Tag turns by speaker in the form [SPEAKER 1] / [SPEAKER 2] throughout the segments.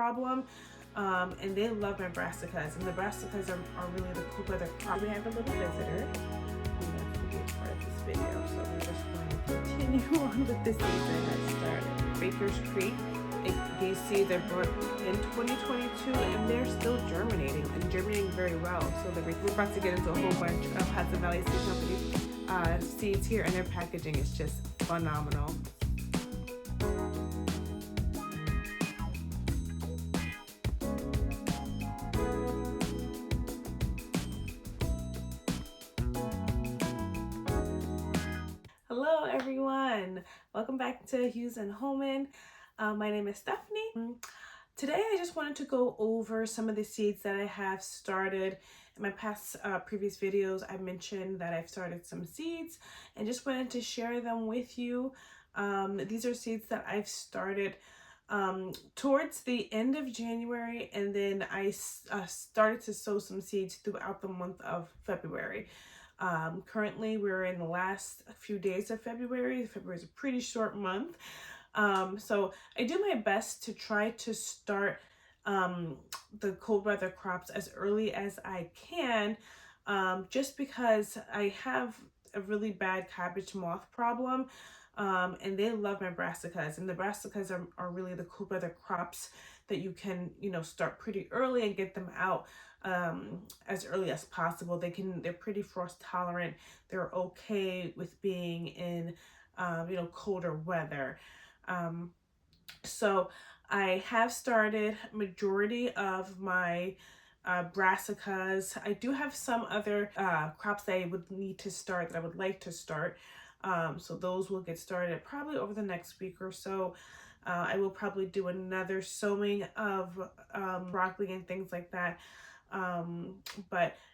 [SPEAKER 1] problem. And they love my brassicas, and the brassicas are really the cool weather crop. We have a little visitor who wants to be a part of this video, so we're just going to continue on with the season that started. Baker's Creek, these seeds are brought in 2022, and they're still germinating and germinating very well. So we're about to get into a whole bunch of Hudson Valley Seed Company seeds here, and their packaging is just phenomenal. Hello everyone, welcome back to Hughes and Holman. My name is Stephanie. Today I just wanted to go over some of the seeds that I have started. In my past previous videos, I mentioned that I've started some seeds and just wanted to share them with you. These are seeds that I've started towards the end of January, and then I started to sow some seeds throughout the month of February. Currently we're in the last few days of February. February is a pretty short month. So I do my best to try to start the cold weather crops as early as I can, just because I have a really bad cabbage moth problem, and they love my brassicas, and the brassicas are really the cold weather crops that you can, start pretty early and get them out as early as possible. They're pretty frost tolerant. They're okay with being in, colder weather. So I have started majority of my brassicas. I do have some other crops that I would need to start, that I would like to start. So those will get started probably over the next week or so. I will probably do another sowing of broccoli and things like that.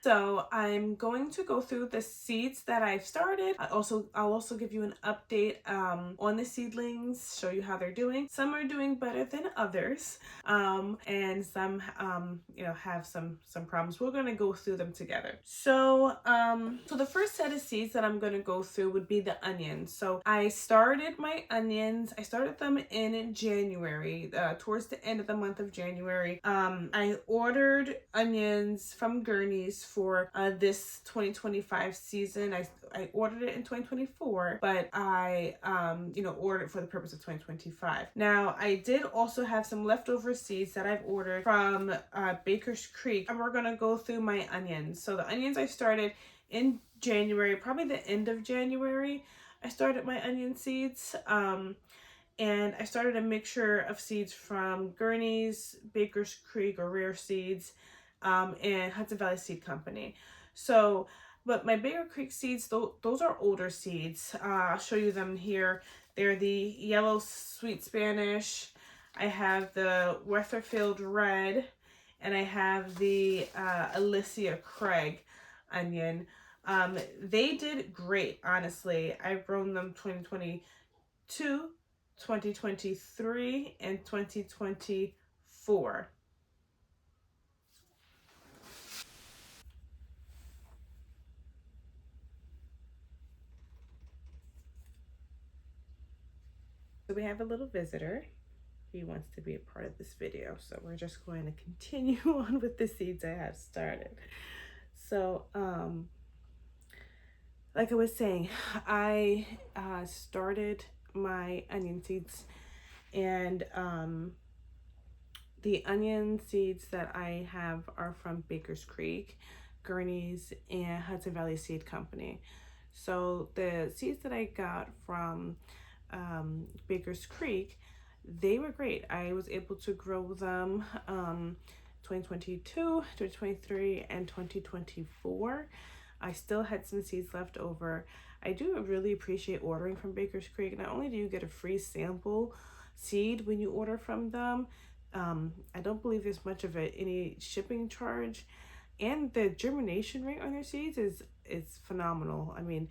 [SPEAKER 1] So I'm going to go through the seeds that I've started. I'll also give you an update on the seedlings, show you how they're doing. Some are doing better than others, and some have some problems. We're going to go through them together. So the first set of seeds that I'm going to go through would be the onions. So I started my onions. I started them in January, towards the end of the month of January. I ordered onions from Gurney's for this 2025 season. I ordered it in 2024, but I ordered it for the purpose of 2025. Now I did also have some leftover seeds that I've ordered from Baker's Creek, and we're gonna go through my onions. So the onions I started in January, probably the end of January, I started my onion seeds. And I started a mixture of seeds from Gurney's, Baker's Creek or Rare Seeds, and Hudson Valley Seed Company. So, but my Baker Creek seeds, those are older seeds. I'll show you them here. They're the yellow sweet Spanish. I have the Weatherfield red, and I have the Alicia Craig onion. They did great, honestly. I've grown them 2022, 2023, and 2024. So we have a little visitor. He wants to be a part of this video, so we're just going to continue on with the seeds I have started. So like I was saying, I started my onion seeds, and the onion seeds that I have are from Baker's Creek, Gurney's, and Hudson Valley Seed Company. So the seeds that I got from Baker's Creek, they were great. I was able to grow them 2022, 2023, and 2024. I still had some seeds left over. I do really appreciate ordering from Baker's Creek. Not only do you get a free sample seed when you order from them, I don't believe there's much of any shipping charge, and the germination rate on their seeds is phenomenal. I mean,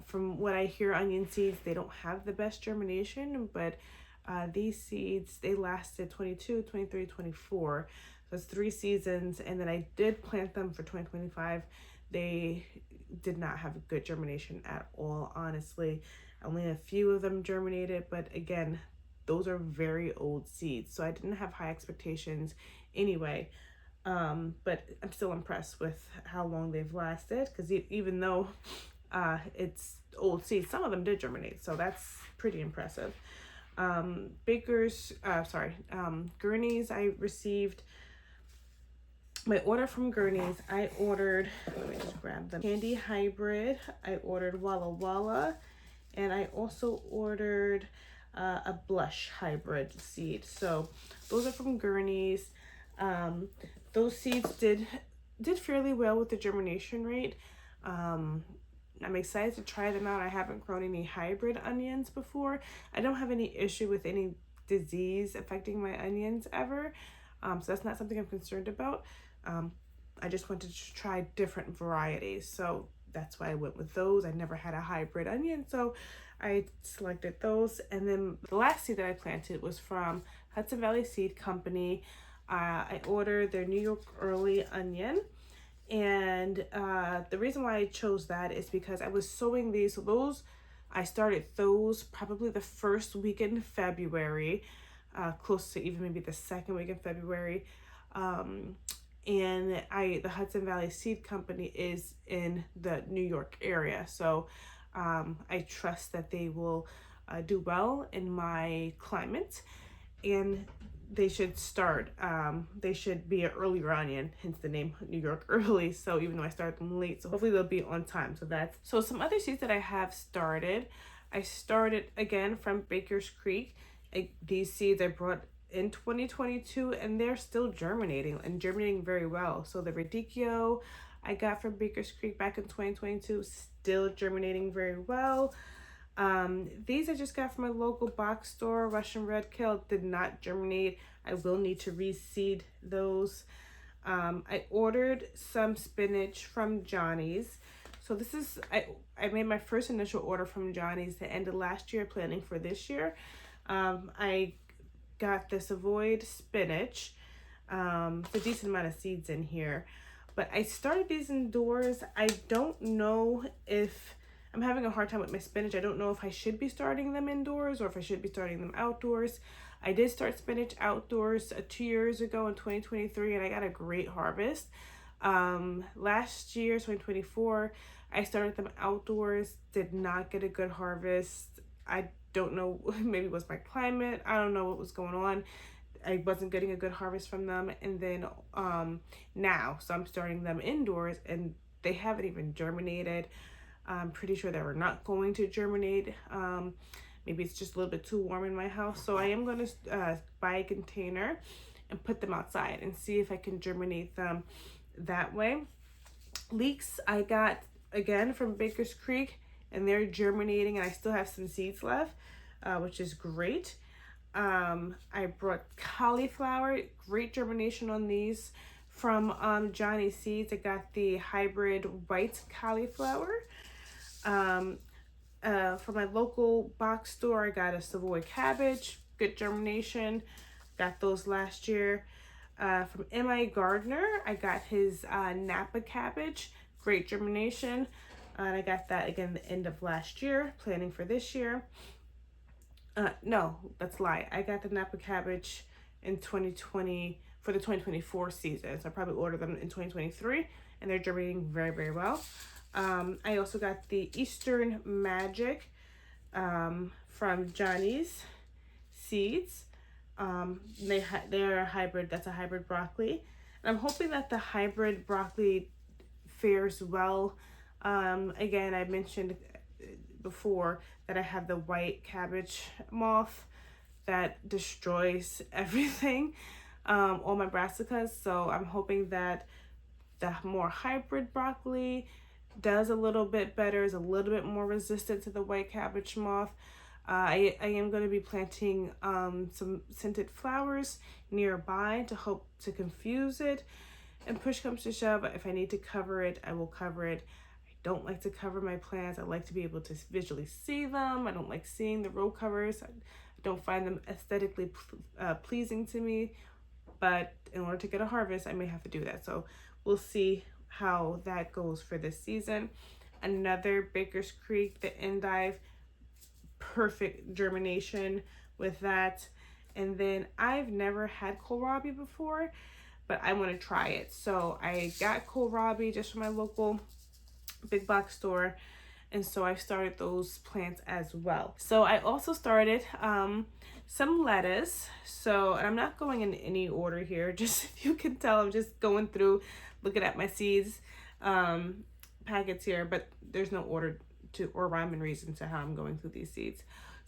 [SPEAKER 1] from what I hear, onion seeds, they don't have the best germination, but these seeds, they lasted 22, 23, 24. So it's 3 seasons, and then I did plant them for 2025. They did not have a good germination at all, honestly. Only a few of them germinated, but again, those are very old seeds. So I didn't have high expectations anyway. But I'm still impressed with how long they've lasted, because even though it's old seeds, some of them did germinate. So that's pretty impressive. Gurney's, I received my order from Gurney's. I ordered, let me just grab them, Candy Hybrid. I ordered Walla Walla, and I also ordered a Blush Hybrid seed. So those are from Gurney's. Those seeds did fairly well with the germination rate. I'm excited to try them out. I haven't grown any hybrid onions before. I don't have any issue with any disease affecting my onions ever. So that's not something I'm concerned about. I just wanted to try different varieties. So that's why I went with those. I never had a hybrid onion, so I selected those. And then the last seed that I planted was from Hudson Valley Seed Company. I ordered their New York Early Onion. And the reason why I chose that is because I was sowing these. So those, I started those probably the first week in February, close to even maybe the second week in February. And the Hudson Valley Seed Company is in the New York area. So I trust that they will do well in my climate, and they should they should be an earlier onion, hence the name New York Early. So even though I started them late, so hopefully they'll be on time. So some other seeds that I have started. I started again from Baker's Creek. These seeds I brought in 2022, and they're still germinating very well. So the Radicchio I got from Baker's Creek back in 2022, still germinating very well. These I just got from a local box store. Russian Red Kale did not germinate. I will need to reseed those. I ordered some spinach from Johnny's. So this is, I made my first initial order from Johnny's the end of last year, planning for this year. I got this Avoid spinach. It's a decent amount of seeds in here. But I started these indoors. I don't know if, I'm having a hard time with my spinach. I don't know if I should be starting them indoors or if I should be starting them outdoors. I did start spinach outdoors 2 years ago in 2023, and I got a great harvest. Last year, 2024, I started them outdoors, did not get a good harvest. I don't know, maybe it was my climate. I don't know what was going on. I wasn't getting a good harvest from them. And then now, so I'm starting them indoors, and they haven't even germinated. I'm pretty sure they were not going to germinate. Maybe it's just a little bit too warm in my house. So I am going to buy a container and put them outside and see if I can germinate them that way. Leeks I got again from Baker's Creek, and they're germinating, and I still have some seeds left, which is great. I brought cauliflower, great germination on these from Johnny Seeds. I got the hybrid white cauliflower. From my local box store, I got a Savoy cabbage, good germination. Got those last year. From M.I. Gardner, I got his Napa cabbage, great germination. And I got that again the end of last year, planning for this year. No, that's a lie. I got the Napa cabbage in 2020 for the 2024 season. So I probably ordered them in 2023, and they're germinating very, very well. I also got the Eastern Magic from Johnny's Seeds. They're a hybrid. That's a hybrid broccoli. And I'm hoping that the hybrid broccoli fares well. Again, I mentioned before that I have the white cabbage moth that destroys everything, all my brassicas. So I'm hoping that the more hybrid broccoli does a little bit better, is a little bit more resistant to the white cabbage moth. I am going to be planting some scented flowers nearby to hope to confuse it. And push comes to shove, if I need to cover it, I will cover it. I don't like to cover my plants. I like to be able to visually see them. I don't like seeing the row covers. I don't find them aesthetically pleasing to me. But in order to get a harvest, I may have to do that. So we'll see how that goes for this season. Another Baker's Creek, the endive, perfect germination with that. And then I've never had kohlrabi before, but I want to try it. So I got kohlrabi just from my local big box store, and so I started those plants as well. So I also started some lettuce. So, and I'm not going in any order here, just if you can tell, I'm just going through looking at my seeds packets here, but there's no order to or rhyme and reason to how I'm going through these seeds.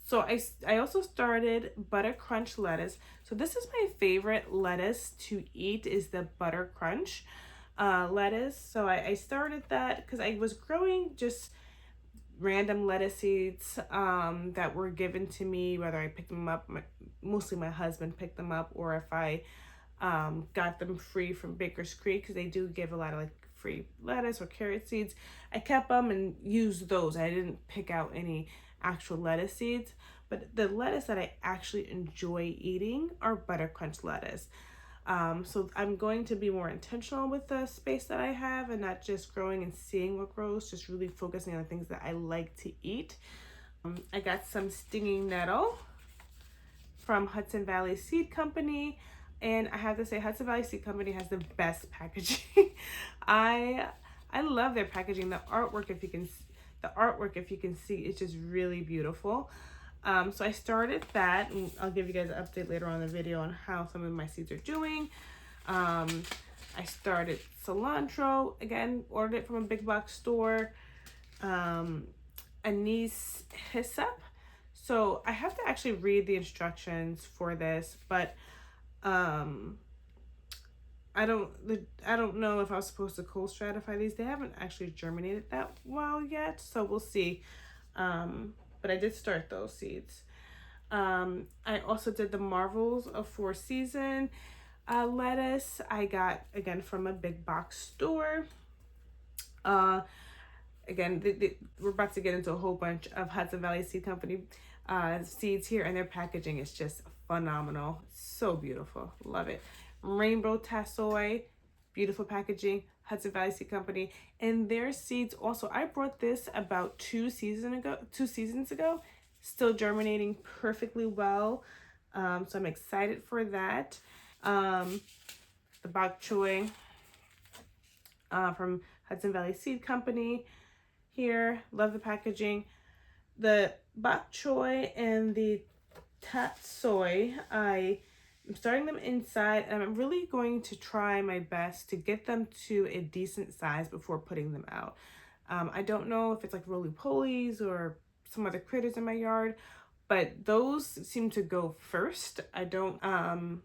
[SPEAKER 1] So I also started butter crunch lettuce. So this is my favorite lettuce to eat, is the butter crunch lettuce. So I started that because I was growing just random lettuce seeds that were given to me, whether I picked them up, mostly my husband picked them up, or if I got them free from Baker's Creek, because they do give a lot of like free lettuce or carrot seeds. I kept them and used those. I didn't pick out any actual lettuce seeds, but the lettuce that I actually enjoy eating are butter crunch lettuce. So I'm going to be more intentional with the space that I have and not just growing and seeing what grows, just really focusing on the things that I like to eat. I got some stinging nettle from Hudson Valley Seed Company, and I have to say Hudson Valley Seed Company has the best packaging. I love their packaging. The artwork, if you can see, it's just really beautiful. So I started that, and I'll give you guys an update later on in the video on how some of my seeds are doing. I started cilantro, again, ordered it from a big box store. Anise hyssop. So I have to actually read the instructions for this, but I don't know if I was supposed to cold stratify these. They haven't actually germinated that well yet, so we'll see. But I did start those seeds. I also did the Marvels of Four Season lettuce. I got, again, from a big box store. Again, we're about to get into a whole bunch of Hudson Valley Seed Company seeds here, and their packaging is just phenomenal. So beautiful. Love it. Rainbow Tassoy, beautiful packaging. Hudson Valley Seed Company, and their seeds also. I brought this about 2 seasons ago. Still germinating perfectly well. So I'm excited for that. The bok choy from Hudson Valley Seed Company here. Love the packaging. The bok choy and the tatsoi, I'm starting them inside, and I'm really going to try my best to get them to a decent size before putting them out. I don't know if it's like roly-polies or some other critters in my yard, but those seem to go first. I don't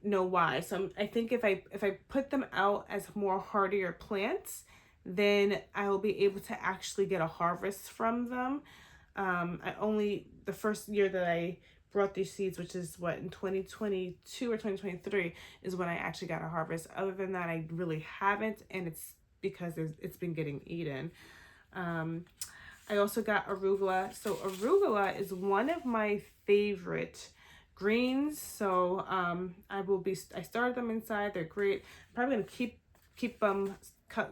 [SPEAKER 1] know why. So I think if I put them out as more hardier plants, then I will be able to actually get a harvest from them. The first year that I brought these seeds, which is what, in 2022 or 2023, is when I actually got a harvest. Other than that, I really haven't, and it's because it's been getting eaten. I also got arugula. So arugula is one of my favorite greens. So I started them inside. They're great. I'm probably gonna keep them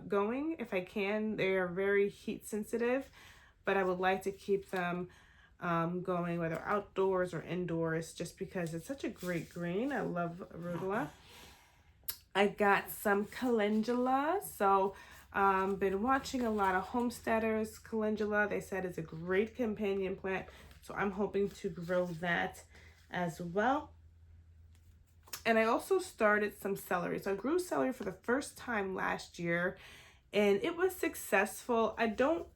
[SPEAKER 1] going if I can. They are very heat sensitive, but I would like to keep them going, whether outdoors or indoors, just because it's such a great green. I love arugula. I got some calendula. So been watching a lot of homesteaders calendula. They said it's a great companion plant, so I'm hoping to grow that as well. And I also started some celery. So I grew celery for the first time last year, and it was successful. I don't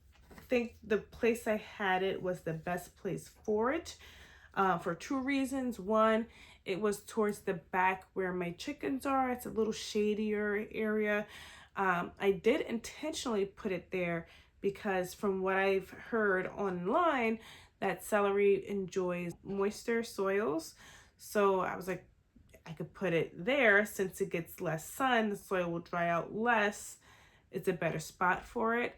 [SPEAKER 1] think the place I had it was the best place for it, for 2 reasons. One, it was towards the back where my chickens are. It's a little shadier area. I did intentionally put it there because from what I've heard online, that celery enjoys moister soils. So I was like, I could put it there since it gets less sun, the soil will dry out less. It's a better spot for it.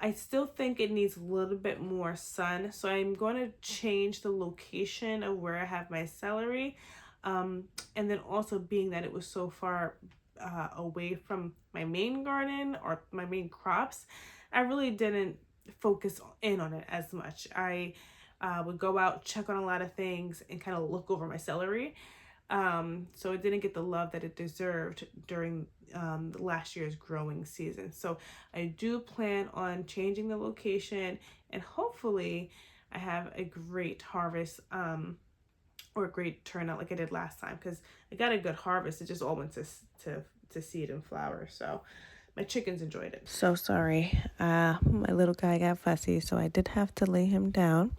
[SPEAKER 1] I still think it needs a little bit more sun, so I'm going to change the location of where I have my celery. And then also, being that it was so far away from my main garden or my main crops, I really didn't focus in on it as much. I would go out, check on a lot of things, and kind of look over my celery. So it didn't get the love that it deserved during last year's growing season. So I do plan on changing the location, and hopefully I have a great harvest or a great turnout like I did last time, because I got a good harvest. It just all went to seed and flower. So my chickens enjoyed it. So sorry, my little guy got fussy, so I did have to lay him down.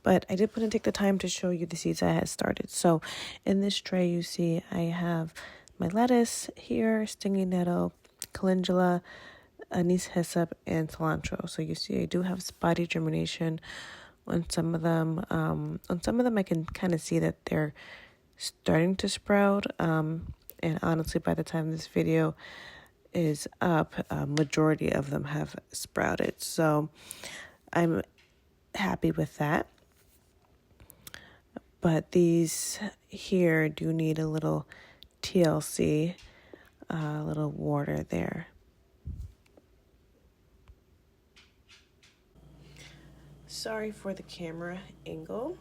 [SPEAKER 1] But I did want to take the time to show you the seeds I had started. So in this tray, you see I have my lettuce here, stinging nettle, calendula, anise hyssop, and cilantro. So you see I do have spotty germination on some of them. On some of them, I can kind of see that they're starting to sprout. And honestly, by the time this video is up, majority of them have sprouted. So I'm happy with that. But these here do need a little TLC, a little water there. Sorry for the camera angle,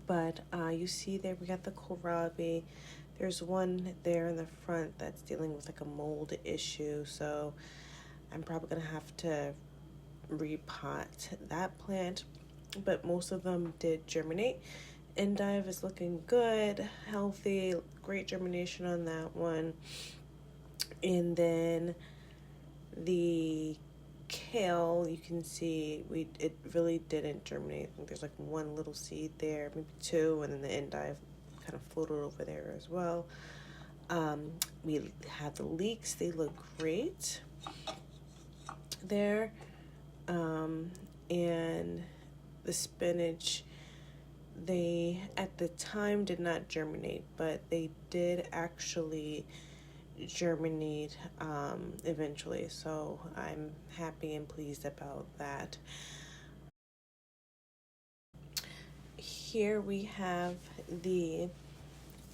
[SPEAKER 1] but you see there we got the kohlrabi. There's one there in the front that's dealing with like a mold issue, so I'm probably gonna have to repot that plant. But most of them did germinate. Endive is looking good, healthy, great germination on that one. And then the kale, you can see it really didn't germinate. I think there's like one little seed there, maybe two, and then the endive kind of floated over there as well. We had the leeks, they look great there. And the spinach, they at the time did not germinate, but they did actually germinate eventually, so I'm happy and pleased about that. Here we have the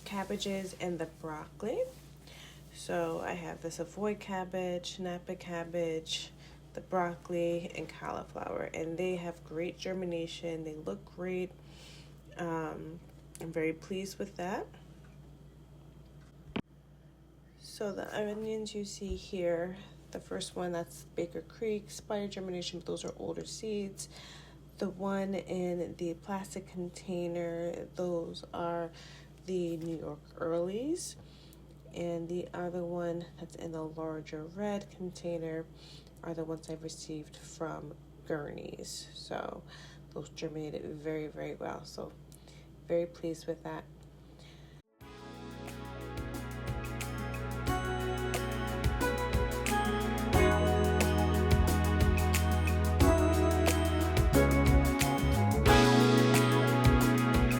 [SPEAKER 1] cabbages and the broccoli. So I have the Savoy cabbage, Napa cabbage, the broccoli, and cauliflower, and they have great germination. They look great. I'm very pleased with that. So the onions you see here, the first one, that's Baker Creek, spider germination, but those are older seeds. The one in the plastic container, those are the New York Earlies. And the other one that's in the larger red container are the ones I've received from Gurney's. So those germinated very, very well. So very pleased with that.